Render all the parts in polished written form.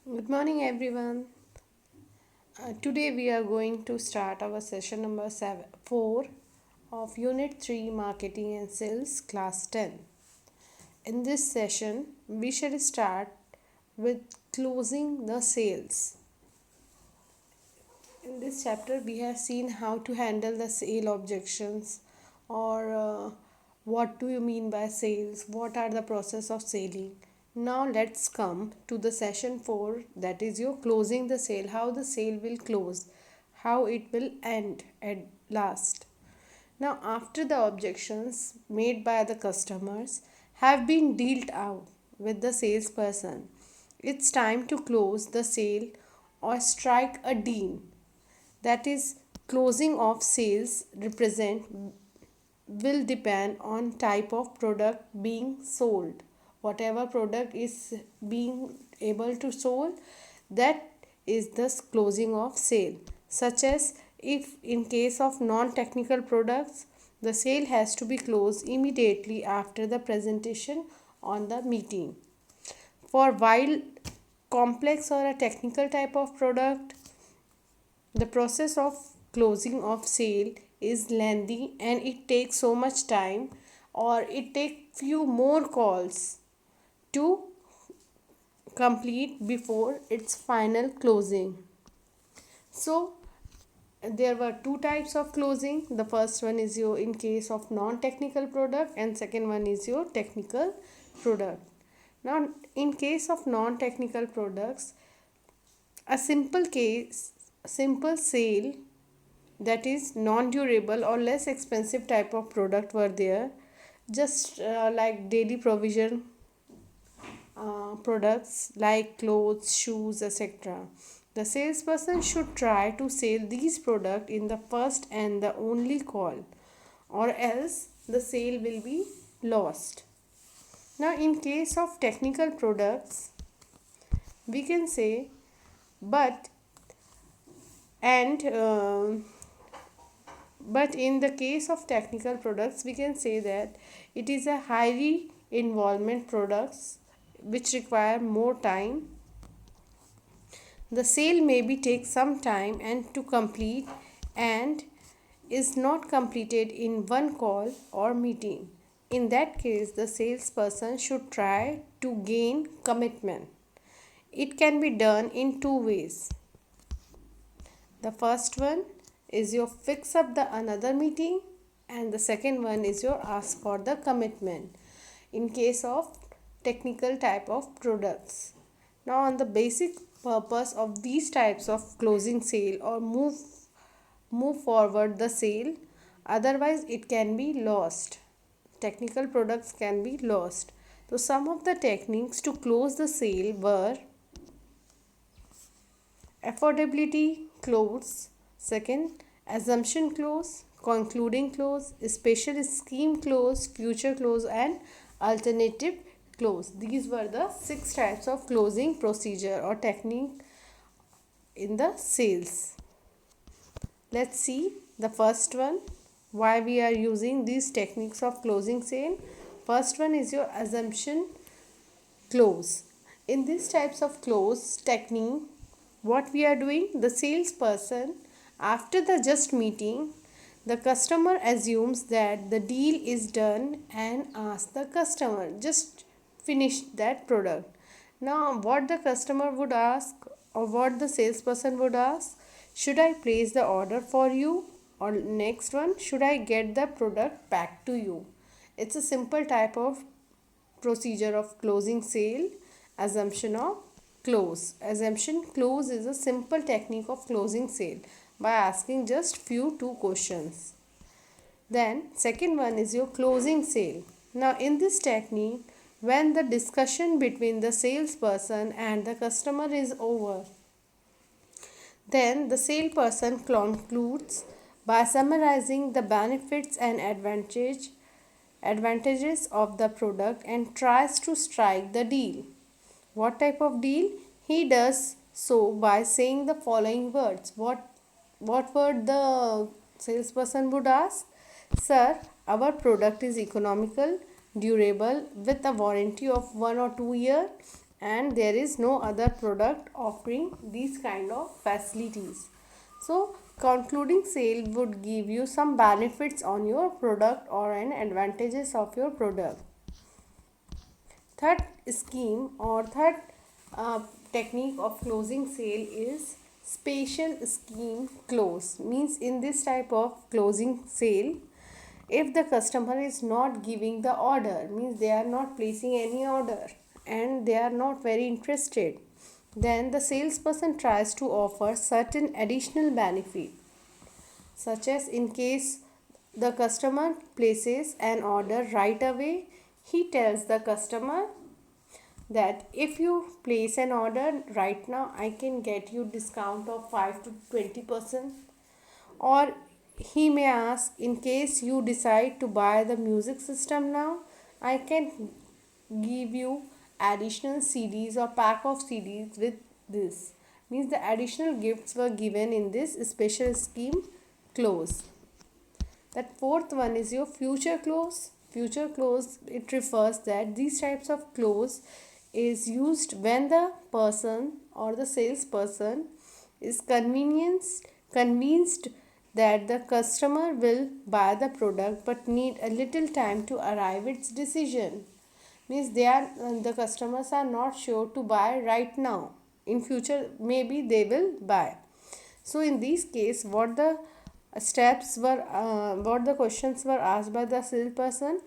Good morning, everyone. Today we are going to start our session number 4 of Unit 3 Marketing and Sales, Class 10. In this session, we shall start with closing the sales. In this chapter, we have seen how to handle the sale objections or what do you mean by sales, what are the process of selling. Now let's come to the session 4, that is your closing the sale, how the sale will close, how it will end at last. Now, after the objections made by the customers have been dealt out with the salesperson, it's time to close the sale or strike a deal. That is, closing of sales represent will depend on type of product being sold. Whatever product is being able to sold, that is the closing of sale. Such as, if in case of non technical products, the sale has to be closed immediately after the presentation on the meeting. For while complex or a technical type of product, the process of closing of sale is lengthy and it takes so much time, or it takes few more calls to complete before its final closing. So there were two types of closing. The first one is your in case of non technical product, and second one is your technical product. Now in case of non technical products, a simple sale, that is non-durable or less expensive type of product were there, just like daily provision products like clothes, shoes, etc. The salesperson should try to sell these products in the first and the only call, or else the sale will be lost. Now in case of technical products, we can say but and but in the case of technical products, we can say that it is a highly involvement products which require more time. The sale maybe take some time and to complete, and is not completed in one call or meeting. In that case, the salesperson should try to gain commitment. It can be done in two ways. The first one is your fix up the another meeting, and the second one is your ask for the commitment in case of technical type of products. Now on the basic purpose of these types of closing sale or move forward the sale, otherwise it can be lost. Technical products can be lost. So some of the techniques to close the sale were affordability clause, second assumption clause, concluding clause, special scheme clause, future clause, and alternative clause. These were the 6 types of closing procedure or technique in the sales. Let's see the first one, why we are using these techniques of closing sale. First one is your assumption clause. In these types of close technique, what we are doing, the salesperson, after the just meeting, the customer assumes that the deal is done and asks the customer just finish that product. Now what the customer would ask, or what the salesperson would ask, should I place the order for you, or next one, should I get the product back to you. It's a simple type of procedure of closing sale. Assumption of close. Assumption close is a simple technique of closing sale by asking just few two questions. Then second one is your closing sale. Now in this technique, when the discussion between the salesperson and the customer is over, then the salesperson concludes by summarizing the benefits and advantages of the product and tries to strike the deal. What type of deal? He does so by saying the following words. What word the salesperson would ask? Sir, our product is economical, durable, with a warranty of 1 or 2 years, and there is no other product offering these kind of facilities. So concluding sale would give you some benefits on your product or an advantages of your product. Third scheme or third technique of closing sale is special scheme close. Means in this type of closing sale, if the customer is not giving the order, means they are not placing any order and they are not very interested, then the salesperson tries to offer certain additional benefit, such as in case the customer places an order right away, he tells the customer that if you place an order right now, I can get you discount of 5 to 20%. Or he may ask, in case you decide to buy the music system now, I can give you additional CDs or pack of CDs with this. Means the additional gifts were given in this special scheme close. That fourth one is your future close. Future close, it refers that these types of close is used when the person or the salesperson is convinced that the customer will buy the product but need a little time to arrive its decision. Means the customers are not sure to buy right now, in future maybe they will buy. So in this case, what the questions were asked by the salesperson: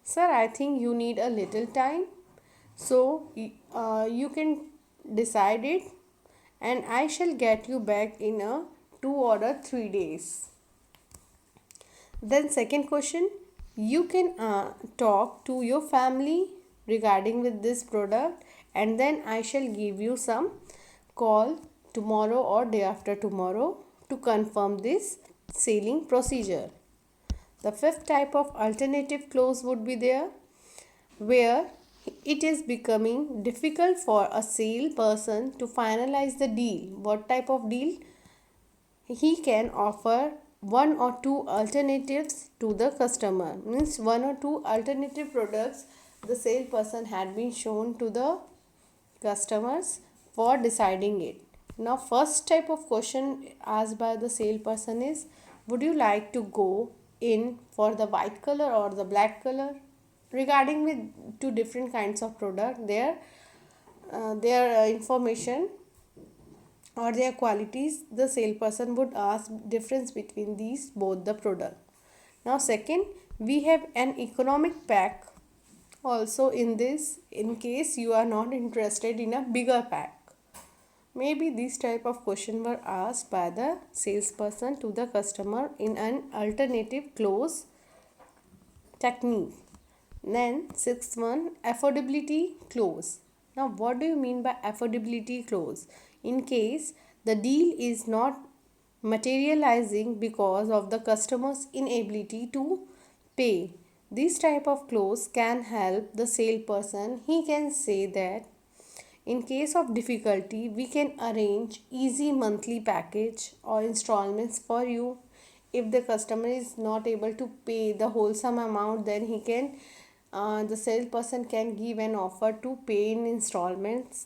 sir, I think you need a little time, so you can decide it, and I shall get you back in a 2 or 3 days. Then second question, you can talk to your family regarding with this product, and then I shall give you some call tomorrow or day after tomorrow to confirm this selling procedure. The fifth type of alternative clause would be there, where it is becoming difficult for a sale person to finalize the deal. What type of deal? He can offer one or two alternatives to the customer. Means one or two alternative products the salesperson had been shown to the customers for deciding it. Now first type of question asked by the salesperson is, would you like to go in for the white color or the black color? Regarding with two different kinds of product, their information or their qualities, the salesperson would ask difference between these both the product. Now second, we have an economic pack also in this, in case you are not interested in a bigger pack. Maybe these type of question were asked by the salesperson to the customer in an alternative close technique. Then sixth one, affordability clause. Now what do you mean by affordability clause? In case the deal is not materializing because of the customer's inability to pay, this type of clause can help the salesperson. He can say that in case of difficulty, we can arrange easy monthly package or installments for you. If the customer is not able to pay the whole sum amount, then the salesperson can give an offer to pay in installments.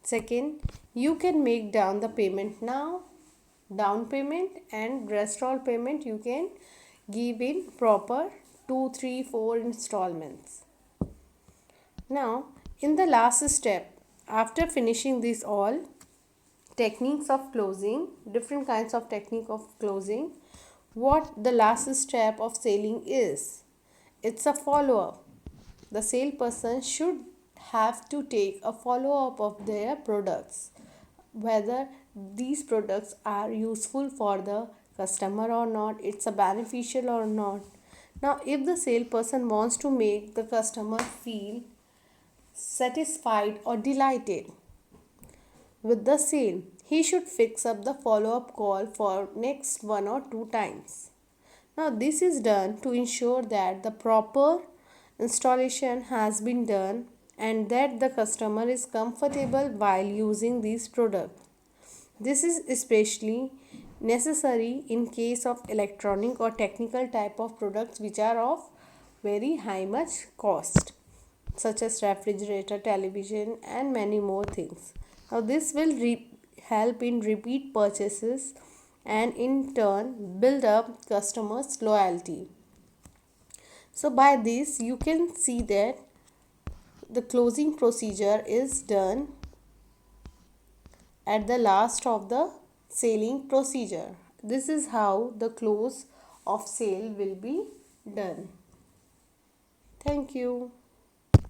Second, you can make down the payment now, down payment, and rest all payment you can give in proper 2, 3, 4 installments. Now in the last step, after finishing this all techniques of closing, different kinds of technique of closing, what the last step of selling is? It's a follow-up. The salesperson should have to take a follow-up of their products, whether these products are useful for the customer or not, it's a beneficial or not. Now if the salesperson wants to make the customer feel satisfied or delighted with the sale, he should fix up the follow-up call for next 1 or 2 times. Now this is done to ensure that the proper installation has been done and that the customer is comfortable while using these products. This is especially necessary in case of electronic or technical type of products which are of very high much cost. such as refrigerator, television, and many more things. Now, this will help in repeat purchases and in turn build up customers' loyalty. So, by this, you can see that the closing procedure is done at the last of the selling procedure. This is how the close of sale will be done. Thank you.